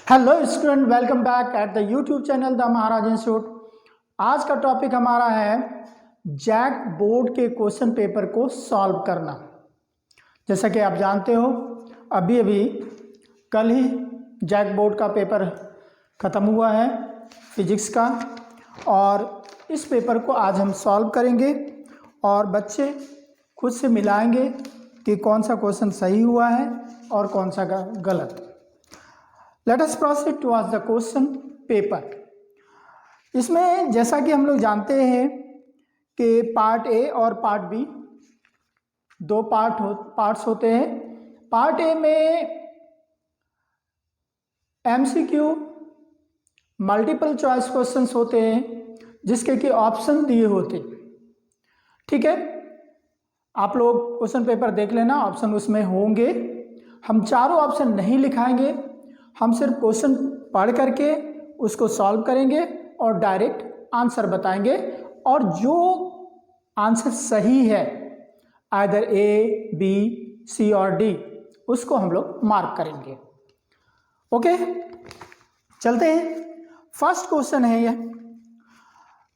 Hello student, welcome back at the YouTube channel the Maharaj institute. आज का topic हमारा है जैक बोर्ड के क्वेश्चन पेपर को सॉल्व करना। जैसा कि आप जानते हो, अभी अभी कल ही जैक बोर्ड का पेपर ख़त्म हुआ है फिजिक्स का, और इस पेपर को आज हम सॉल्व करेंगे और बच्चे खुद से मिलाएंगे कि कौन सा क्वेश्चन सही हुआ है और कौन सा गलत। Let us proceed towards the question paper। इसमें जैसा कि हम लोग जानते हैं कि पार्ट ए और पार्ट बी दो पार्ट्स होते हैं। पार्ट ए में एमसीक्यू मल्टीपल चॉइस क्वेश्चंस होते हैं जिसके कि ऑप्शन दिए होते। ठीक है, आप लोग क्वेश्चन पेपर देख लेना, ऑप्शन उसमें होंगे। हम चारों ऑप्शन नहीं लिखाएंगे, हम सिर्फ क्वेश्चन पढ़ करके उसको सॉल्व करेंगे और डायरेक्ट आंसर बताएंगे, और जो आंसर सही है आइदर ए, बी, सी और डी, उसको हम लोग मार्क करेंगे। ओके, चलते हैं। फर्स्ट क्वेश्चन है यह,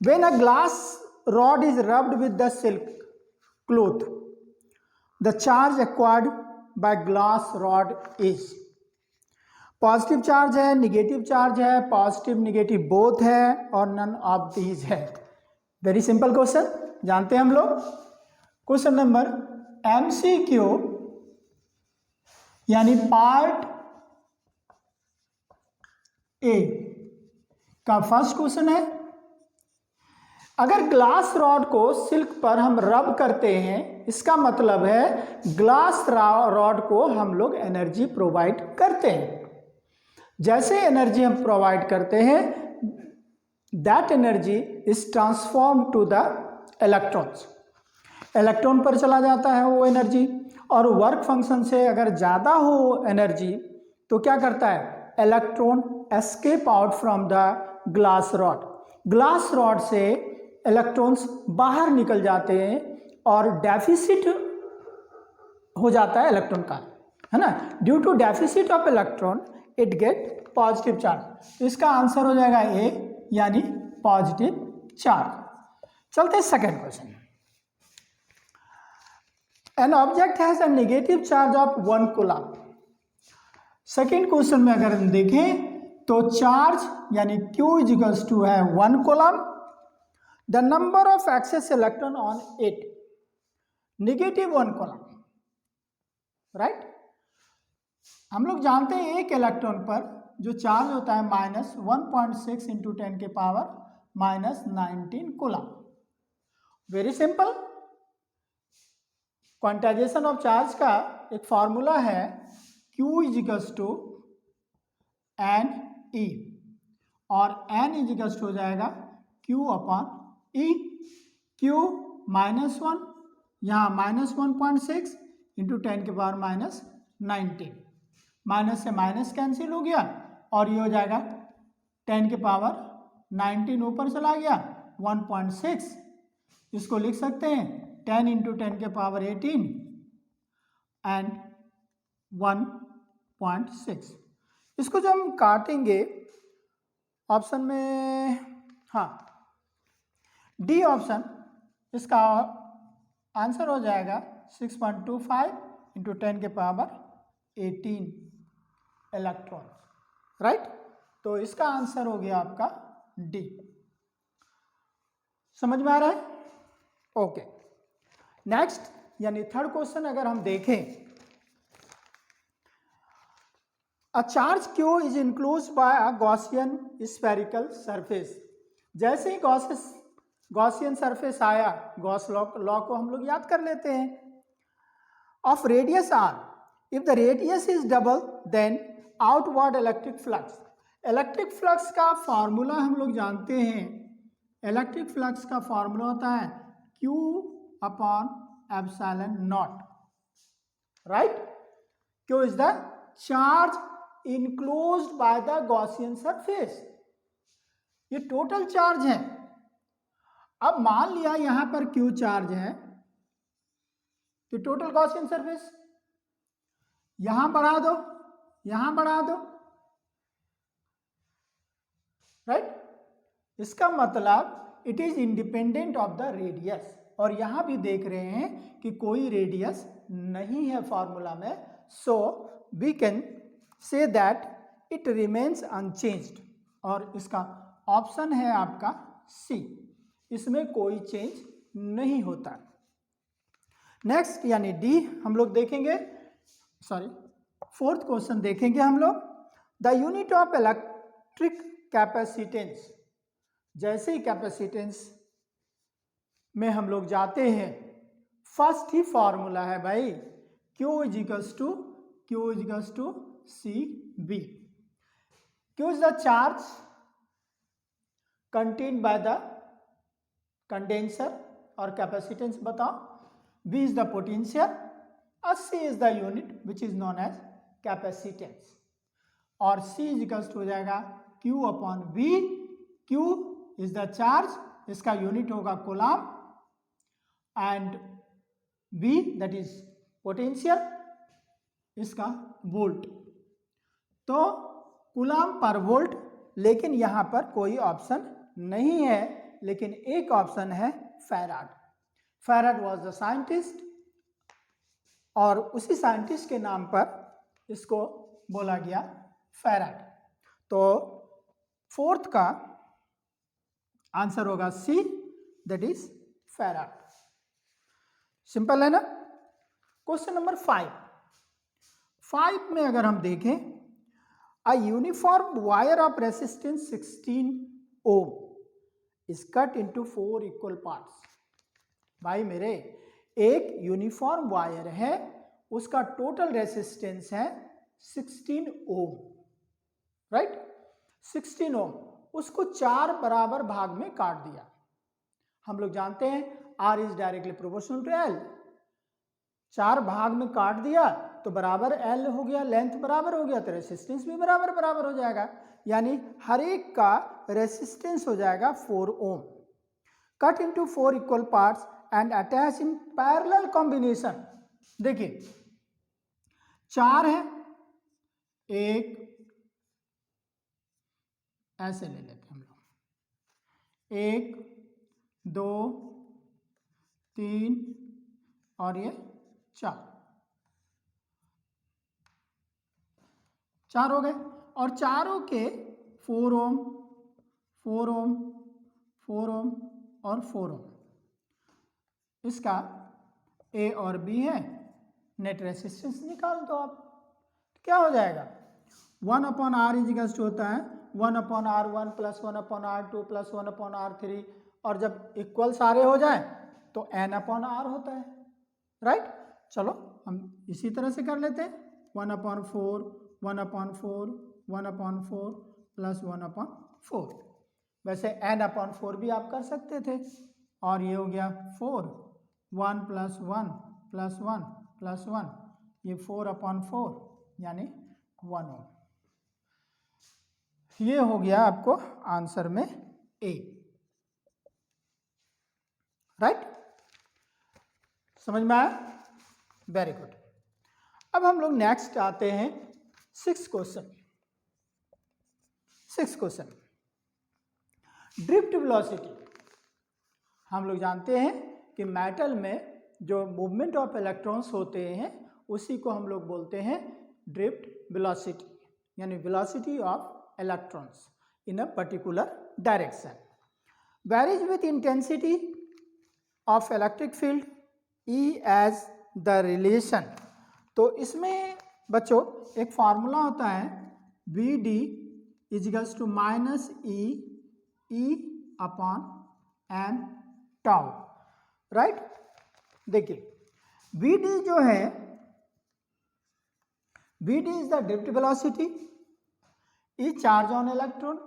when a glass rod is rubbed with the silk cloth the charge acquired by glass rod is. Positive charge है, निगेटिव चार्ज है, पॉजिटिव निगेटिव बोथ है, और नन ऑफ दीज है। वेरी सिंपल क्वेश्चन, जानते हैं हम लोग। क्वेश्चन नंबर एमसीक्यू यानी पार्ट ए का फर्स्ट क्वेश्चन है, अगर ग्लास रॉड को सिल्क पर हम रब करते हैं, इसका मतलब है ग्लास रॉड को हम लोग एनर्जी प्रोवाइड करते हैं। जैसे एनर्जी हम प्रोवाइड करते हैं, that energy is transform to the electrons. Electron पर चला जाता है वो एनर्जी, और वर्क फंक्शन से अगर ज़्यादा हो एनर्जी तो क्या करता है, electron escape out from the glass rod. Glass rod से इलेक्ट्रॉन्स बाहर निकल जाते हैं और डेफिसिट हो जाता है इलेक्ट्रॉन का, है ना। Due to deficit of electron it get positive charge. तो इसका आंसर हो जाएगा ए, यानी पॉजिटिव चार्ज। चलते हैं second question. An object has a negative charge of 1 coulomb. Second question में अगर हम देखें तो चार्ज यानी Q इज इक्वल्स टू है 1 coulomb, the number of excess electron on it negative 1 coulomb, right. हम लोग जानते हैं एक इलेक्ट्रॉन पर जो चार्ज होता है -1.6 इंटू 10 के power -19 coulomb. Very simple, quantisation of charge का एक फॉर्मूला है Q is equals to n e, और n इज इक्वल्स टू हो जाएगा Q अपॉन E। Q -1, यहाँ -1.6 इंटू 10 के पावर -19, माइनस से माइनस कैंसिल हो गया और ये हो जाएगा 10 के पावर 19 ऊपर चला गया 1.6, इसको लिख सकते हैं 10 इंटू 10 के पावर 18 एंड 1.6। इसको जब हम काटेंगे ऑप्शन में, हाँ डी ऑप्शन, इसका आंसर हो जाएगा 6.25 इंटू 10 के पावर 18 इलेक्ट्रॉन, राइट। तो इसका आंसर हो गया आपका डी। समझ में आ रहा है? ओके, नेक्स्ट यानी थर्ड क्वेश्चन अगर हम देखें, a charge Q is enclosed by a Gaussian spherical surface. जैसे ही गॉसियन सरफेस आया, गॉस लॉ को हम लोग याद कर लेते हैं, of radius r, if the radius is double then outward electric flux. Electric flux का फॉर्मूला हम लोग जानते हैं, इलेक्ट्रिक फ्लक्स का फॉर्मूला होता है Q upon epsilon not, right. Q is the charge enclosed by the Gaussian surface, ये total charge है। अब मान लिया यहां पर Q चार्ज है, तो टोटल गॉसियन सरफेस यहां बढ़ा दो, यहां बढ़ा दो, राइट। इसका मतलब it is independent of the radius, और यहां भी देख रहे हैं कि कोई रेडियस नहीं है फॉर्मूला में, so we can say that it remains unchanged, और इसका ऑप्शन है आपका सी, इसमें कोई चेंज नहीं होता। नेक्स्ट यानी डी हम लोग देखेंगे, सॉरी फोर्थ क्वेश्चन देखेंगे हम लोग। The unit of electric capacitance, जैसे ही कैपेसिटेंस में हम लोग जाते हैं, फर्स्ट ही फॉर्मूला है भाई Q equals to c v. Q is the charge contained by the condenser और कैपेसिटेंस बताओ, B is the potential और C is the unit which is known as capacitance, और C is equals to हो जाएगा Q upon V। Q is the charge, इसका unit होगा coulomb, and V that is potential, इसका volt. तो coulomb per volt, लेकिन यहां पर कोई ऑप्शन नहीं है, लेकिन एक ऑप्शन है farad. Farad was the scientist, और उसी साइंटिस्ट के नाम पर इसको बोला गया फैराड। तो फोर्थ का आंसर होगा c, that is farad. Simple है ना। क्वेश्चन नंबर 5 में अगर हम देखें, a uniform wire of resistance 16 ohm is cut into 4 equal parts. भाई मेरे, एक यूनिफॉर्म वायर है, उसका टोटल रेसिस्टेंस है 16 ओम, राइट। 16 ओम, उसको 4 बराबर भाग में काट दिया। हम लोग जानते हैं R is directly proportional to L, 4 भाग में काट दिया तो बराबर L हो गया, लेंथ बराबर हो गया तो रेसिस्टेंस भी बराबर हो जाएगा, यानी हर एक का रेसिस्टेंस हो जाएगा 4 ohm. Cut into 4 equal parts and attach in parallel combination. देखिए 4 है, एक ऐसे ले लेते हैं हम लोग, 1 2 3 और ये 4 हो गए, और चारों के 4 ओम 4 ओम 4 ओम और 4 ओम, इसका A और B है, नेट रेसिस्टेंस निकाल दो आप, क्या हो जाएगा 1/R इजिकल्स टू होता है 1/R1 plus 1/R2 plus 1/R3, और जब इक्वल सारे हो जाए तो n/R होता है, राइट। चलो हम इसी तरह से कर लेते हैं, 1/4 1/4 1/4 प्लस 1/4, वैसे n/4 भी आप कर सकते थे, और ये हो गया 4 1 प्लस 1 प्लस 1 प्लस 1, ये 4/4 यानी 1 ओम। ये हो गया आपको आंसर में A, राइट। समझ में आया, वेरी गुड। अब हम लोग नेक्स्ट आते हैं 6th क्वेश्चन। Drift velocity. हम लोग जानते हैं कि मेटल में जो मूवमेंट ऑफ इलेक्ट्रॉन्स होते हैं उसी को हम लोग बोलते हैं ड्रिफ्ट वेलोसिटी, यानी velocity of electrons in a particular direction, varies with intensity of electric field E as the relation. तो इसमें बच्चों एक फार्मूला होता है VD equals to minus E upon m tau, right. देखिए VD जो है, VD is the drift velocity, E charge on electron,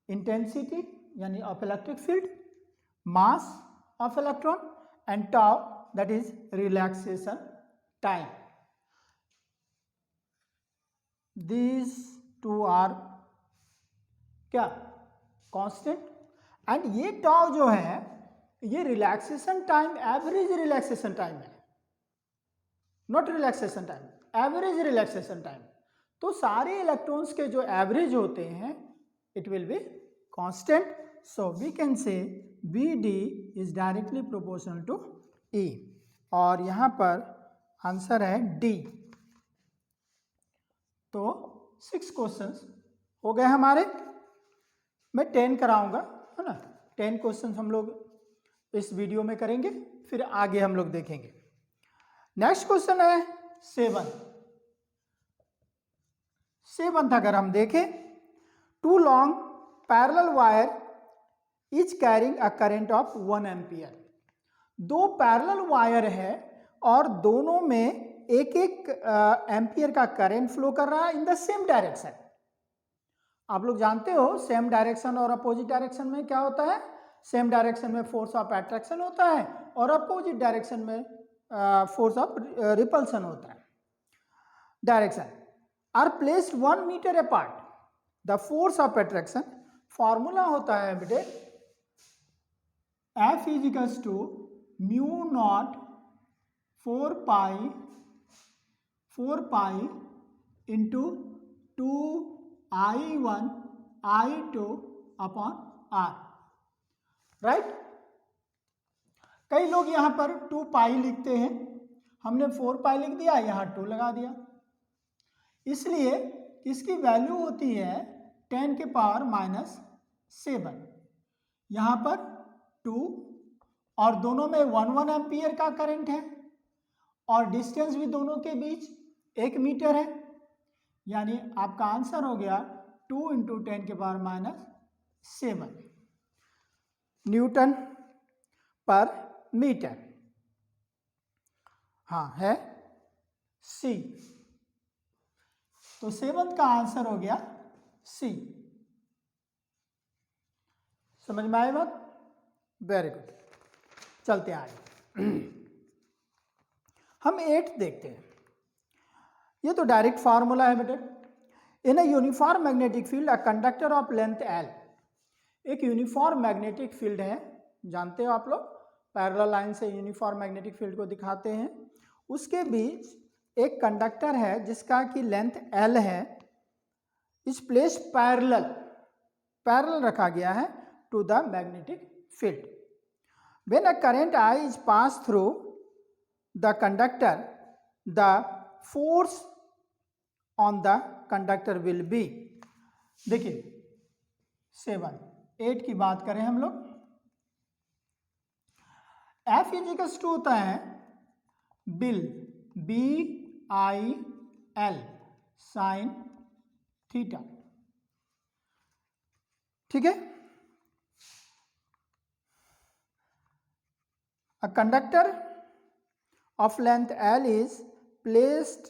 intensity यानी of electric field, mass of electron, and tau that is relaxation time. These two are क्या constant, and ये tau जो है ये relaxation time, average relaxation time है, not relaxation time, average relaxation time. तो सारे electrons के जो एवरेज होते हैं it will be constant. So we can say BD is directly proportional to E और यहाँ पर आंसर है D। तो 6 क्वेश्चंस हो गए हमारे। मैं 10 कराऊंगा, है ना। 10 क्वेश्चंस हम लोग इस वीडियो में करेंगे, फिर आगे हम लोग देखेंगे। नेक्स्ट क्वेश्चन है 7th अगर हम देखें, 2 long parallel wire is carrying a current of 1 ampere. 2 parallel wire है और दोनों में एक एम्पियर का करंट फ्लो कर रहा है इन द सेम डायरेक्शन। आप लोग जानते हो सेम डायरेक्शन और अपोजिट डायरेक्शन में क्या होता है। सेम डायरेक्शन में फोर्स ऑफ अट्रैक्शन होता है और अपोजिट डायरेक्शन में फोर्स ऑफ रिपल्सन होता है। Direction are placed 1 metre apart. The force of attraction formula होता है बेटे F is equals to mu naught 4 pi into 2I1 I2 upon R, right. कई लोग यहां पर 2 पाई लिखते हैं, हमने 4 पाई लिख दिया, यहां 2 लगा दिया। इसलिए इसकी वैल्यू होती है 10 के पावर -7। यहां पर 2 और दोनों में 1 एम्पियर का करंट है और डिस्टेंस भी दोनों के बीच 1 मीटर है। यानी आपका आंसर हो गया 2 × 10 के पावर -7 न्यूटन पर मीटर। हाँ है C। तो 7th का आंसर हो गया C। समझ में आए बात? Very good. चलते आगे हम 8 देखते हैं। ये तो डायरेक्ट फार्मूला है बेटे। In a uniform magnetic field a conductor of length L। एक यूनिफॉर्म मैग्नेटिक फील्ड है, जानते हो आप लोग, पैरेलल लाइन से यूनिफॉर्म मैग्नेटिक फील्ड को दिखाते हैं। उसके बीच एक कंडक्टर है जिसका कि लेंथ L है। इस प्लेस पैरेलल रखा गया है to the magnetic field. When a current I is passed through the conductor, the force on the conductor will be। देखिए 8 की बात करें हम लोग, F इज इक्वल्स टू होता है बिल BIL साइन थीटा, ठीक है। A conductor of length L is placed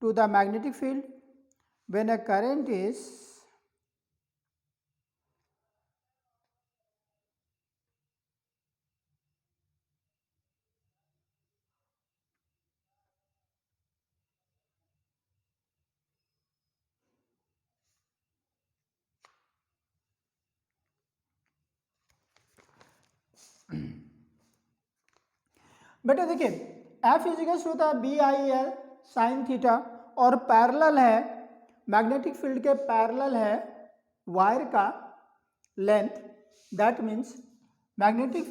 to the magnetic field when a current is बेटा देखिए F इजिकल्स होता है BIL साइन थीटा और पैरेलल है, मैग्नेटिक फील्ड के पैरेलल है वायर का length. That means magnetic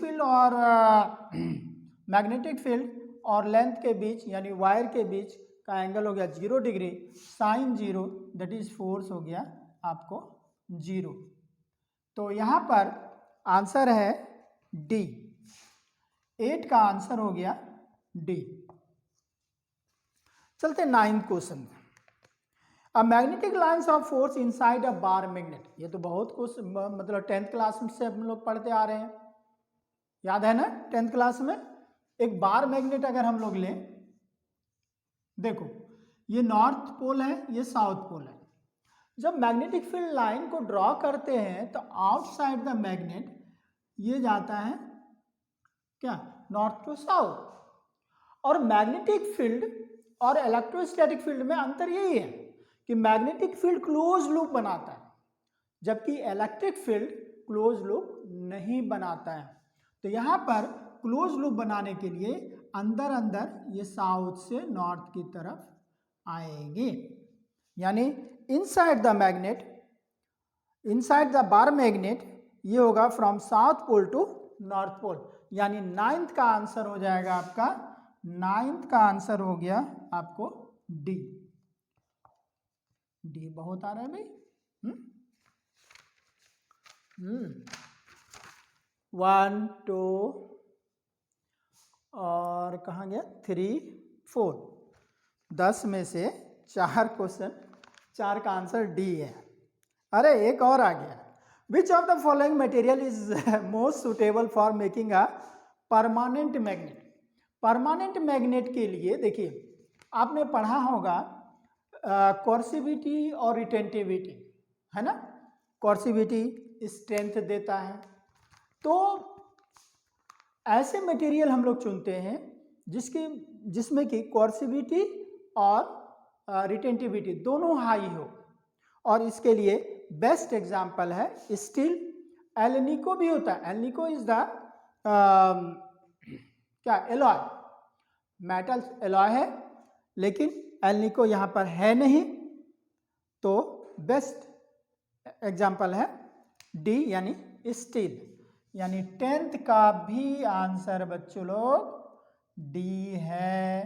field और लेंथ के बीच यानी वायर के बीच का एंगल हो गया 0 degree, sine 0 that is force हो गया आपको 0। तो यहाँ पर आंसर है डी। 8 का आंसर हो गया डी। चलते 9th question. A magnetic lines of force inside a bar magnet. ये तो बहुत कुछ मतलब 10th क्लास से हम लोग पढ़ते आ रहे हैं, याद है ना। 10th क्लास में एक बार मैग्नेट अगर हम लोग लें, देखो ये नॉर्थ पोल है, ये साउथ पोल है। जब मैग्नेटिक फील्ड लाइन को ड्रॉ करते हैं तो आउटसाइड द मैग्नेट ये जाता है क्या, नॉर्थ टू साउथ। और मैग्नेटिक फील्ड और इलेक्ट्रोस्टैटिक फील्ड में अंतर यही है कि मैग्नेटिक फील्ड क्लोज लूप बनाता है जबकि इलेक्ट्रिक फील्ड क्लोज लूप नहीं बनाता है। तो यहाँ पर क्लोज लूप बनाने के लिए अंदर अंदर ये साउथ से नॉर्थ की तरफ आएंगे, यानी inside the magnet inside the bar magnet ये होगा from south pole to north pole, यानी 9th का आंसर हो जाएगा आपका, 9th का आंसर हो गया आपको डी। डी बहुत आ रहा है भाई। 1 2 और कहाँ गया 3 4, 10 में से 4 क्वेश्चन, 4 का आंसर डी है। अरे एक और आ गया, which of the following material is most suitable for making a permanent magnet. Permanent magnet के लिए देखिए आपने पढ़ा होगा कोर्सिविटी और रिटेंटिविटी, है ना। कोर्सिविटी स्ट्रेंथ देता है, तो ऐसे मटेरियल हम लोग चुनते हैं जिसमें कि कोर्सिविटी और रिटेंटिविटी दोनों हाई हो, और इसके लिए बेस्ट एग्जांपल है स्टील। एल्निको भी होता है, एल्निको इज द क्या एलॉय, मेटल एलॉय है, लेकिन एल्निको यहाँ पर है नहीं, तो बेस्ट एग्जांपल है डी यानी स्टील। यानी 10th का भी आंसर बच्चों लोग डी है,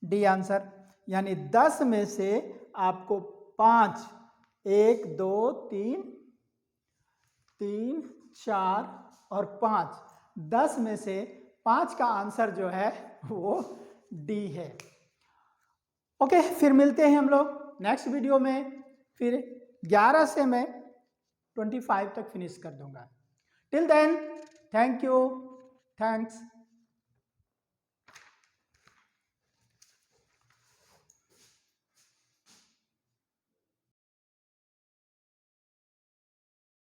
डी आंसर। यानी 10 में से आपको 5, 1 2 3 3 4 और 5, 10 में से 5 का आंसर जो है वो डी है। ओके, फिर मिलते हैं हम लोग नेक्स्ट वीडियो में। फिर 11 से मैं 25 तक फिनिश कर दूंगा। Till then, thank you, thanks.